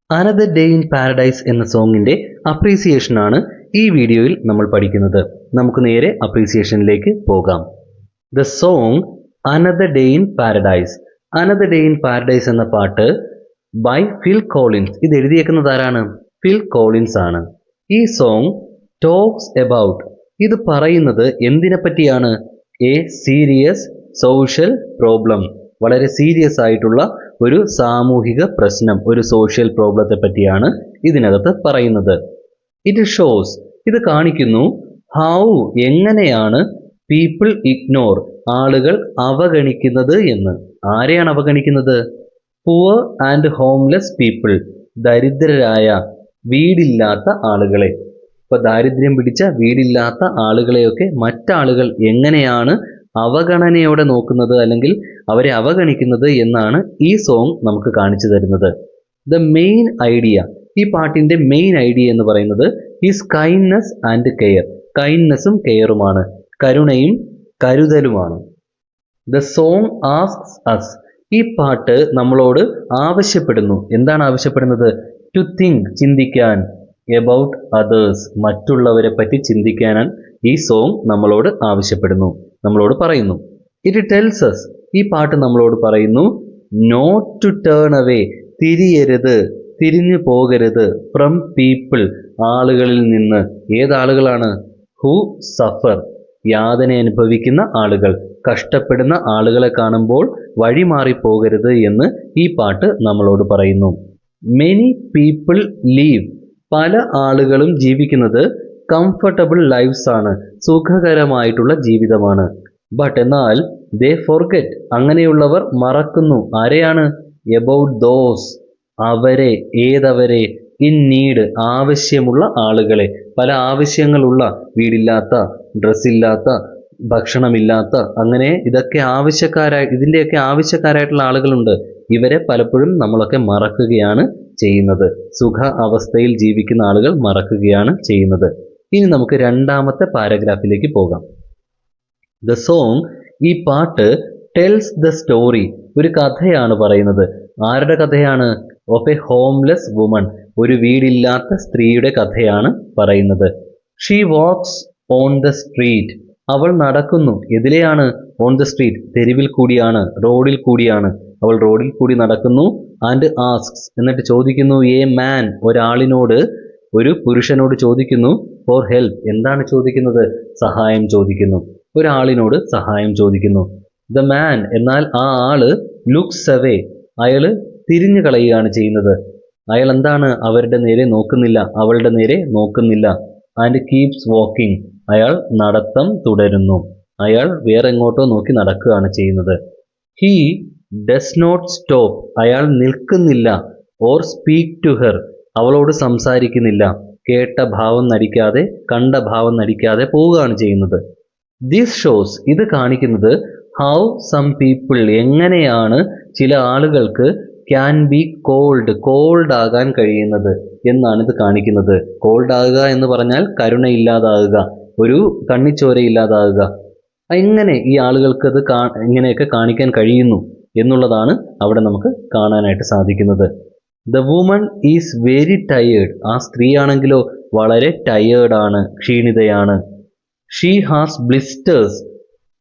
Another day in paradise എന്ന സോങ്ങിന്റെ appreciation ആണ് ഈ വീഡിയോയിൽ നമ്മൾ പഠിക്കുന്നത്. നമുക്ക് നേരെ അപ്രീസിയേഷനിലേക്ക് പോകാം. The song another day in paradise. Another day in paradise എന്ന പാട്ട് ബൈ ഫിൽ കോളിൻസ്. ഇത് എഴുതിയേക്കുന്നത് ആരാണ്? ഫിൽ കോളിൻസ് ആണ്. ഈ സോങ് ടോക്സ് എബൌട്ട്, ഇത് പറയുന്നത് എന്തിനെ പറ്റിയാണ്? A serious social problem. വളരെ സീരിയസ് ആയിട്ടുള്ള ഒരു സാമൂഹിക പ്രശ്നം, ഒരു സോഷ്യൽ പ്രോബ്ലത്തെ പറ്റിയാണ് ഇതിനകത്ത് പറയുന്നത്. ഇറ്റ് ഷോസ്, ഇത് കാണിക്കുന്നു, ഹൗ, എങ്ങനെയാണ്, പീപ്പിൾ ഇഗ്നോർ, ആളുകൾ അവഗണിക്കുന്നത് എന്ന്. ആരെയാണ് അവഗണിക്കുന്നത്? പുവർ ആൻഡ് ഹോംലെസ് പീപ്പിൾ, ദരിദ്രരായ, വീടില്ലാത്ത ആളുകളെ. ഇപ്പൊ ദാരിദ്ര്യം പിടിച്ച വീടില്ലാത്ത ആളുകളെയൊക്കെ മറ്റാളുകൾ എങ്ങനെയാണ് അവഗണനയോടെ നോക്കുന്നത്, അല്ലെങ്കിൽ അവരെ അവഗണിക്കുന്നത് എന്നാണ് ഈ സോങ് നമുക്ക് കാണിച്ചു തരുന്നത്. ദ മെയിൻ ഐഡിയ, ഈ പാട്ടിന്റെ മെയിൻ ഐഡിയ എന്ന് പറയുന്നത് ഈസ് കൈൻഡ്നെസ് ആൻഡ് കെയർ. കൈൻഡ്നെസ്സും കെയറുമാണ്, കരുണയും കരുതലുമാണ്. ദ സോങ് ആസ്ക്സ് അസ്, ഈ പാട്ട് നമ്മളോട് ആവശ്യപ്പെടുന്നു. എന്താണ് ആവശ്യപ്പെടുന്നത്? ടു തിങ്ക്, ചിന്തിക്കാൻ, എബൌട്ട് അതേഴ്സ്, മറ്റുള്ളവരെ പറ്റി ചിന്തിക്കാൻ ഈ സോങ് നമ്മളോട് ആവശ്യപ്പെടുന്നു, നമ്മളോട് പറയുന്നു. ഇറ്റ് ടെൽസ് അസ്, ഈ പാട്ട് നമ്മളോട് പറയുന്നു, നോട്ട് ടു ടേൺ അവേ, തിരിയരുത്, തിരിഞ്ഞു പോകരുത്, ഫ്രം പീപ്പിൾ, ആളുകളിൽ നിന്ന്. ഏതാളുകളാണ്? ഹു സഫർ, യാതന അനുഭവിക്കുന്ന ആളുകൾ, കഷ്ടപ്പെടുന്ന ആളുകളെ കാണുമ്പോൾ വഴിമാറിപ്പോകരുത് എന്ന് ഈ പാട്ട് നമ്മളോട് പറയുന്നു. മെനി പീപ്പിൾ ലീവ്, പല ആളുകളും ജീവിക്കുന്നത് കംഫർട്ടബിൾ ലൈഫ്സ് ആണ്, സുഖകരമായിട്ടുള്ള ജീവിതമാണ്. ബട്ട് എന്നാൽ ദേ ഫോർഗെറ്റ്, അങ്ങനെയുള്ളവർ മറക്കുന്നു. ആരെയാണ്? എബൌട്ട് ദോസ്, അവരെ. ഏതവരെ? ഇൻ നീഡ്, ആവശ്യമുള്ള ആളുകളെ. പല ആവശ്യങ്ങളുള്ള, വീടില്ലാത്ത, ഡ്രസ്സില്ലാത്ത, ഭക്ഷണമില്ലാത്ത, അങ്ങനെ ഇതിൻ്റെയൊക്കെ ആവശ്യക്കാരായിട്ടുള്ള ആളുകളുണ്ട്. ഇവരെ പലപ്പോഴും നമ്മളൊക്കെ മറക്കുകയാണ് ചെയ്യുന്നത്. സുഖ അവസ്ഥയിൽ ജീവിക്കുന്ന ആളുകൾ മറക്കുകയാണ് ചെയ്യുന്നത്. ഇനി നമുക്ക് രണ്ടാമത്തെ പാരഗ്രാഫിലേക്ക് പോകാം. ദ സോങ്, ഈ പാട്ട് ടെൽസ് ദ സ്റ്റോറി, ഒരു കഥയാണ് പറയുന്നത്. ആരുടെ കഥയാണ്? ഓഫ് എ ഹോംലെസ് വുമൺ, ഒരു വീടില്ലാത്ത സ്ത്രീയുടെ കഥയാണ് പറയുന്നത്. She walks on the street, അവൾ നടക്കുന്നു. എതിലെയാണ്? ഓൺ ദ സ്ട്രീറ്റ്, തെരുവിൽ കൂടിയാണ്, റോഡിൽ കൂടിയാണ്. അവൾ റോഡിൽ കൂടി നടക്കുന്നു. ആൻഡ് ആസ്ക്സ്, എന്നിട്ട് ചോദിക്കുന്നു, എ മാൻ, ഒരാളിനോട്, ഒരു പുരുഷനോട് ചോദിക്കുന്നു, ഫോർ ഹെൽപ്പ്, എന്താണ് ചോദിക്കുന്നത്? സഹായം ചോദിക്കുന്നു. ഒരാളിനോട് സഹായം ചോദിക്കുന്നു. ദ മാൻ, എന്നാൽ ആ ആള്, ലുക്സ് അവേ, അയാള് തിരിഞ്ഞു കളയുകയാണ് ചെയ്യുന്നത്. അയാൾ എന്താണ്? അവരുടെ നേരെ നോക്കുന്നില്ല, അവളുടെ നേരെ നോക്കുന്നില്ല. ആൻഡ് കീപ്സ് വാക്കിംഗ്, അയാൾ നടത്തം തുടരുന്നു. അയാൾ വേറെ എങ്ങോട്ടോ നോക്കി നടക്കുകയാണ് ചെയ്യുന്നത്. ഹീ ഡസ് നോട്ട് സ്റ്റോപ്പ്, അയാൾ നിൽക്കുന്നില്ല. ഓർ സ്പീക്ക് ടു ഹെർ, അവളോട് സംസാരിക്കുന്നില്ല. കേട്ട ഭാവം നടിക്കാതെ, കണ്ട ഭാവം നടിക്കാതെ പോവുകയാണ് ചെയ്യുന്നത്. ദിസ് ഷോസ്, ഇത് കാണിക്കുന്നത്, ഹൗ സം പീപ്പിൾ, എങ്ങനെയാണ് ചില ആളുകൾക്ക് ക്യാൻ ബി കോൾഡ്, കോൾഡ് ആകാൻ കഴിയുന്നത് എന്നാണ് ഇത് കാണിക്കുന്നത്. കോൾഡ് ആകുക എന്ന് പറഞ്ഞാൽ കരുണയില്ലാതാകുക, ഒരു കണ്ണിച്ചോരയില്ലാതാകുക. എങ്ങനെ ഈ ആളുകൾക്ക് അത് ഇങ്ങനെയൊക്കെ കാണിക്കാൻ കഴിയുന്നു എന്നുള്ളതാണ് അവിടെ നമുക്ക് കാണാനായിട്ട് സാധിക്കുന്നത്. The woman is very tired, ആ സ്ത്രീയാണെങ്കിലോ വളരെ ടയേർഡാണ്, ക്ഷീണിതയാണ്. She has blisters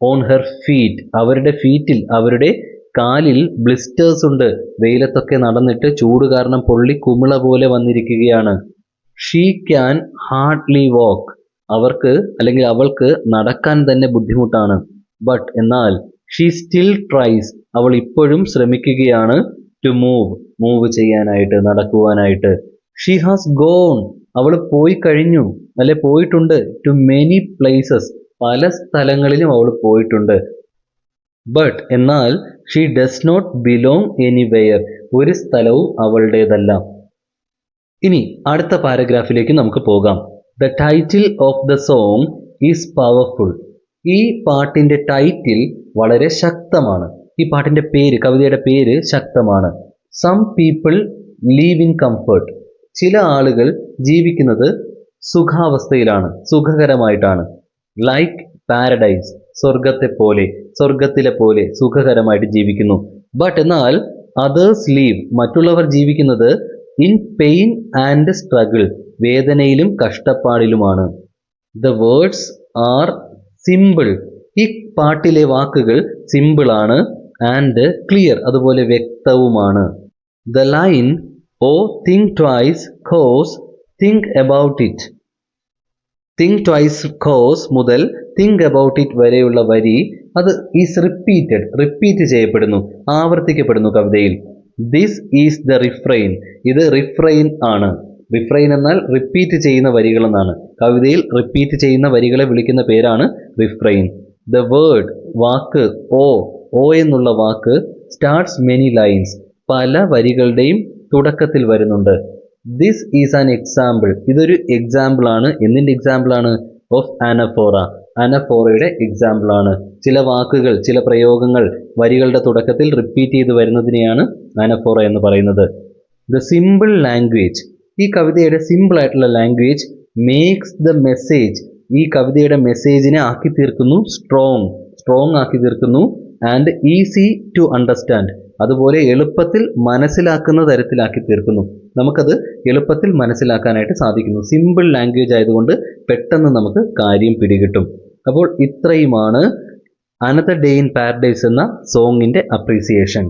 on her feet, അവരുടെ ഫീറ്റിൽ, അവരുടെ കാലിൽ ബ്ലിസ്റ്റേഴ്സ് ഉണ്ട്. വെയിലത്തൊക്കെ നടന്നിട്ട് ചൂട് കാരണം പൊള്ളി കുമിള പോലെ വന്നിരിക്കുകയാണ്. ഷീ ക്യാൻ ഹാർഡ്ലി വാക്ക്, അവർക്ക് അല്ലെങ്കിൽ അവൾക്ക് നടക്കാൻ തന്നെ ബുദ്ധിമുട്ടാണ്. ബട്ട് എന്നാൽ ഷീ സ്റ്റിൽ ട്രൈസ്, അവൾ ഇപ്പോഴും ശ്രമിക്കുകയാണ്. ടു മൂവ് ചെയ്യാനായിട്ട്, നടക്കുവാനായിട്ട്. ഷീ ഹാസ് ഗോൺ, അവൾ പോയി കഴിഞ്ഞു, അല്ലെ പോയിട്ടുണ്ട്. ടു മെനി പ്ലേസസ്, പല സ്ഥലങ്ങളിലും അവൾ പോയിട്ടുണ്ട്. ബട്ട് എന്നാൽ she does not belong anywhere, ഒരു സ്ഥലവും അവളുടേതല്ല. ഇനി അടുത്ത പാരഗ്രാഫിലേക്ക് നമുക്ക് പോകാം. The title of the song is powerful, ഈ പാട്ടിന്റെ ടൈറ്റിൽ വളരെ ശക്തമാണ്. ഈ പാട്ടിന്റെ പേര്, കവിതയുടെ പേര് ശക്തമാണ്. Some people live in comfort, ചില ആളുകൾ ജീവിക്കുന്നത് സുഖാവസ്ഥയിലാണ്, സുഖകരമായിട്ടാണ്. ലൈക്ക് പാരഡൈസ്, സ്വർഗത്തെ പോലെ, സ്വർഗത്തിലെ പോലെ സുഖകരമായിട്ട് ജീവിക്കുന്നു. ബട്ട് എന്നാൽ അതേഴ്സ് ലീവ്, മറ്റുള്ളവർ ജീവിക്കുന്നത് ഇൻ പെയിൻ ആൻഡ് സ്ട്രഗിൾ, വേദനയിലും കഷ്ടപ്പാടിലുമാണ്. ദ വേർഡ്സ് ആർ സിമ്പിൾ, ഈ പാട്ടിലെ വാക്കുകൾ സിമ്പിളാണ്. ആൻഡ് ക്ലിയർ, അതുപോലെ വ്യക്തവുമാണ്. The line oh think twice cause think about it, think twice cause മുതൽ തിങ്ക് അബൌട്ട് ഇറ്റ് വരെയുള്ള വരി അത് ഈസ് റിപ്പീറ്റഡ്, റിപ്പീറ്റ് ചെയ്യപ്പെടുന്നു, ആവർത്തിക്കപ്പെടുന്നു കവിതയിൽ. ദിസ് ഈസ് ദ റിഫ്രെയിൻ, ഇത് റിഫ്രെയിൻ ആണ്. റിഫ്രെയിൻ എന്നാൽ റിപ്പീറ്റ് ചെയ്യുന്ന വരികൾ എന്നാണ്. കവിതയിൽ റിപ്പീറ്റ് ചെയ്യുന്ന വരികളെ വിളിക്കുന്ന പേരാണ് റിഫ്രെയിൻ. ദ വേർഡ്, വാക്ക് ഓ എന്നുള്ള വാക്ക് സ്റ്റാർട്ട്സ് മെനി ലൈൻസ്, പല വരികളുടെയും തുടക്കത്തിൽ വരുന്നുണ്ട്. ദിസ് ഈസ് ആൻ എക്സാമ്പിൾ, ഇതൊരു എക്സാമ്പിൾ ആണ്. എന്തിൻ്റെ എക്സാമ്പിൾ ആണ്? ഓഫ് അനഫോറ, അനഫോറയുടെ എക്സാമ്പിൾ ആണ്. ചില വാക്കുകൾ, ചില പ്രയോഗങ്ങൾ വരികളുടെ തുടക്കത്തിൽ റിപ്പീറ്റ് ചെയ്ത് വരുന്നതിനെയാണ് അനഫോറ എന്ന് പറയുന്നത്. ദ സിമ്പിൾ ലാംഗ്വേജ്, ഈ കവിതയുടെ സിമ്പിൾ ആയിട്ടുള്ള ലാംഗ്വേജ് മേക്സ് ദ മെസ്സേജ്, ഈ കവിതയുടെ മെസ്സേജിനെ ആക്കി തീർക്കുന്നു സ്ട്രോങ് ആക്കി തീർക്കുന്നു. ആൻഡ് ഈസി ടു അണ്ടർസ്റ്റാൻഡ്, അതുപോലെ എളുപ്പത്തിൽ മനസ്സിലാക്കുന്ന തരത്തിലാക്കി തീർക്കുന്നു. നമുക്കത് എളുപ്പത്തിൽ മനസ്സിലാക്കാനായിട്ട് സാധിക്കുന്നു. സിമ്പിൾ ലാംഗ്വേജ് ആയതുകൊണ്ട് പെട്ടെന്ന് നമുക്ക് കാര്യം പിടികിട്ടും. അപ്പോൾ ഇത്രയുമാണ് അനദർ ഡേ ഇൻ പാരഡൈസ് എന്ന സോങ്ങിൻ്റെ അപ്രീസിയേഷൻ.